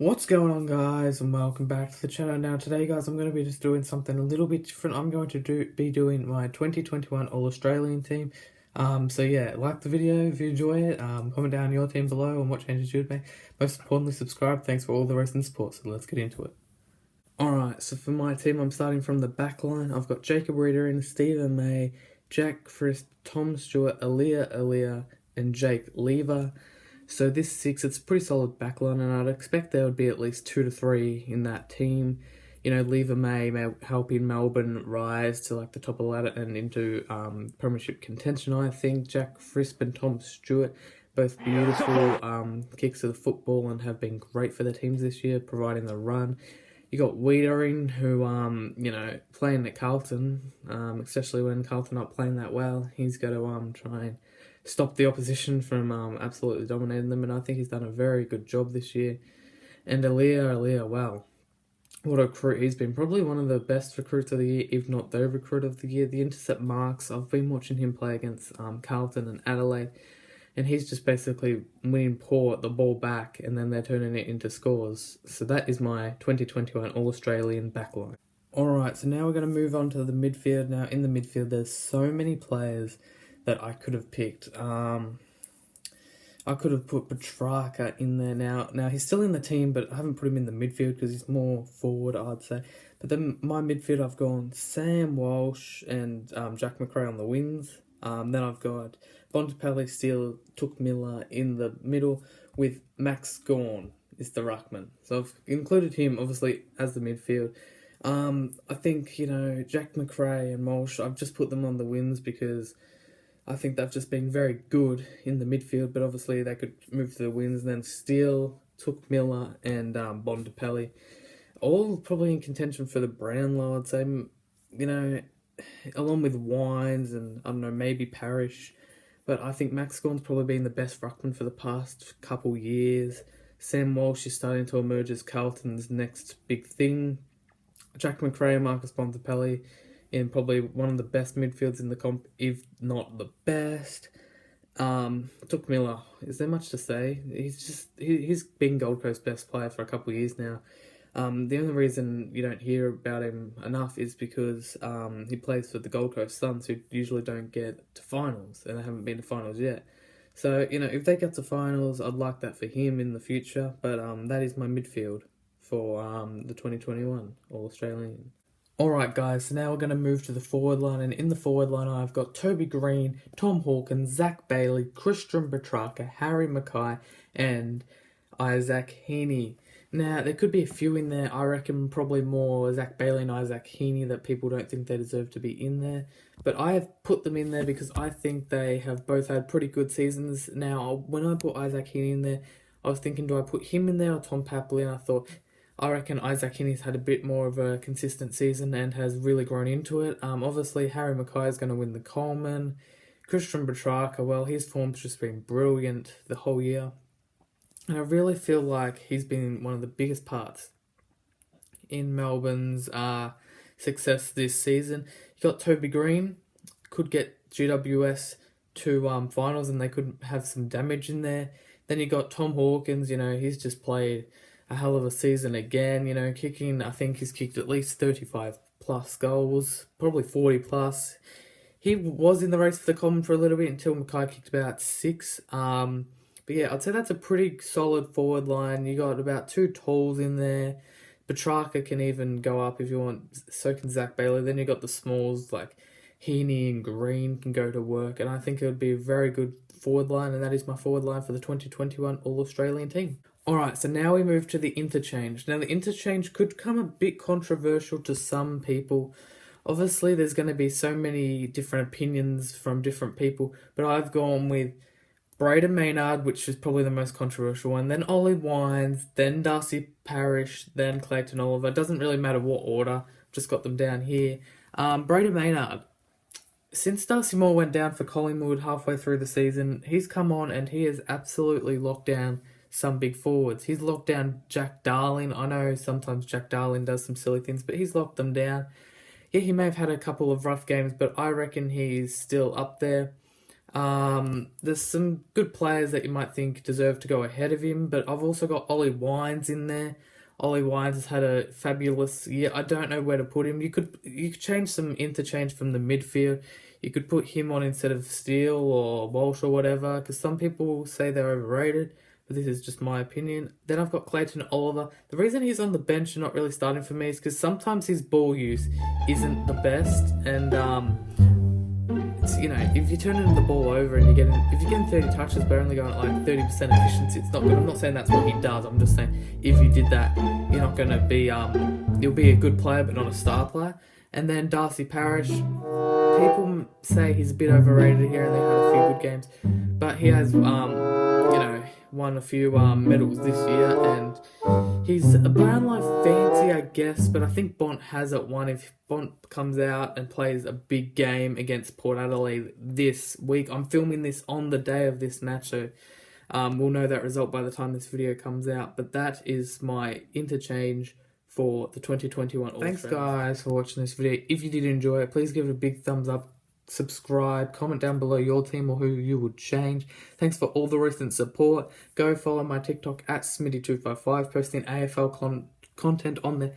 What's going on, guys, and welcome back to the channel. Now today, guys, I'm going to be just doing something a little bit different. I'm going to be doing my 2021 All-Australian team. So yeah, like the video if you enjoy it, comment down your team below and what changes you'd make. Most importantly, subscribe. Thanks for all the recent support, so let's get into it. Alright, so for my team, I'm starting from the back line. I've got Jacob Reeder in, Stephen May, Jack Frisp, Tom Stewart, Aaliyah, and Jake Lever. So this six, it's a pretty solid backline, and I'd expect there would be at least 2 to 3 in that team. You know, Lever may help in Melbourne rise to like the top of the ladder and into premiership contention. I think Jack Frisp and Tom Stewart, both beautiful kicks of the football and have been great for their teams this year, providing the run. You got Wiedering, who, playing at Carlton, especially when Carlton not playing that well. He's got to try and stop the opposition from absolutely dominating them, and I think he's done a very good job this year. And Aaliyah, wow, what a recruit he's been. Probably one of the best recruits of the year, if not the recruit of the year. The intercept marks, I've been watching him play against Carlton and Adelaide, and he's just basically winning the ball back, and then they're turning it into scores. So that is my 2021 All-Australian backline. Alright, so now we're going to move on to the midfield. Now, in the midfield, there's so many players that I could have picked. I could have put Petrarca in there now. Now, he's still in the team, but I haven't put him in the midfield because he's more forward, I'd say. But then my midfield, I've gone Sam Walsh and Jack Macrae on the wings. Then I've got Bontempelli, Steele, Touk Miller in the middle with Max Gawn is the ruckman. So I've included him, obviously, as the midfield. I think, Jack Macrae and Walsh, I've just put them on the wings because I think they've just been very good in the midfield, but obviously they could move to the wings. And then Steele, Touk Miller, and Bontempelli, all probably in contention for the Brownlow, I'd say, along with Wines and, I don't know, maybe Parrish. But I think Max Gawn's probably been the best ruckman for the past couple years. Sam Walsh is starting to emerge as Carlton's next big thing. Jack Macrae and Marcus Bontempelli in probably one of the best midfields in the comp, if not the best. Touk Miller, is there much to say? He's been Gold Coast best player for a couple of years now. The only reason you don't hear about him enough is because he plays for the Gold Coast Suns, who usually don't get to finals, and they haven't been to finals yet. So, if they get to finals, I'd like that for him in the future, but that is my midfield for the 2021 All-Australian. Alright, guys, so now we're going to move to the forward line, and in the forward line I've got Toby Green, Tom Hawkins, Zach Bailey, Christian Petrarca, Harry Mackay, and Isaac Heaney. Now, there could be a few in there. I reckon probably more Zach Bailey and Isaac Heaney that people don't think they deserve to be in there. But I have put them in there because I think they have both had pretty good seasons. Now, when I put Isaac Heaney in there, I was thinking, do I put him in there or Tom Papley? And I reckon Isaac Heaney's had a bit more of a consistent season and has really grown into it. Obviously, Harry Mackay is going to win the Coleman. Christian Petrarca, well, his form's just been brilliant the whole year. And I really feel like he's been one of the biggest parts in Melbourne's success this season. You got Toby Green, could get GWS to finals and they could have some damage in there. Then you got Tom Hawkins, he's just played a hell of a season again, kicking, I think he's kicked at least 35 plus goals, probably 40 plus. He was in the race for the Common for a little bit until Mackay kicked about 6. But yeah, I'd say that's a pretty solid forward line. You got about 2 talls in there. Petrarca can even go up if you want, so can Zach Bailey. Then you got the smalls like Heaney and Green can go to work, and I think it would be a very good forward line, and that is my forward line for the 2021 All-Australian team. Alright, so now we move to the interchange. Now, the interchange could come a bit controversial to some people. Obviously, there's going to be so many different opinions from different people, but I've gone with Brayden Maynard, which is probably the most controversial one, then Ollie Wines, then Darcy Parish, then Clayton Oliver. It doesn't really matter what order, just got them down here. Brayden Maynard, since Darcy Moore went down for Collingwood halfway through the season, he's come on and he has absolutely locked down some big forwards. He's locked down Jack Darling. I know sometimes Jack Darling does some silly things, but he's locked them down. Yeah, he may have had a couple of rough games, but I reckon he's still up there. There's some good players that you might think deserve to go ahead of him, but I've also got Ollie Wines in there. Ollie Wines has had a fabulous year. I don't know where to put him. You could change some interchange from the midfield. You could put him on instead of Steele or Walsh or whatever, because some people say they're overrated, but this is just my opinion. Then I've got Clayton Oliver. The reason he's on the bench and not really starting for me is because sometimes his ball use isn't the best, and it's, you know, if you're turning the ball over and if you're getting 30 touches but only going at like 30% efficiency, it's not good. I'm not saying that's what he does. I'm just saying if you did that, you're not going to be you'll be a good player but not a star player. And then Darcy Parish, people say he's a bit overrated here, and they had a few good games, but he has won a few medals this year, and he's a Brownlow fancy, I guess, but I think Bont has it won if Bont comes out and plays a big game against Port Adelaide this week. I'm filming this on the day of this match, so we'll know that result by the time this video comes out, but that is my interchange for the 2021 All-Australian. Thanks guys for watching this video. If you did enjoy it, please give it a big thumbs up, subscribe, comment down below your team or who you would change. Thanks for all the recent support. Go follow my TikTok at Smitty255, posting AFL content on there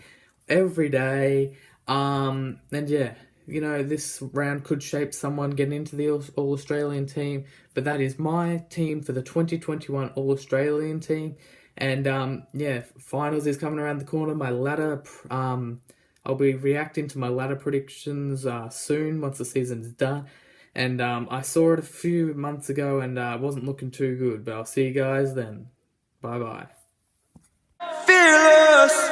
every day. And yeah, you know, this round could shape someone getting into the All-Australian team, but that is my team for the 2021 All-Australian team. And yeah, finals is coming around the corner. My ladder, I'll be reacting to my ladder predictions soon once the season's done. And I saw it a few months ago and wasn't looking too good. But I'll see you guys then. Bye bye. Fearless.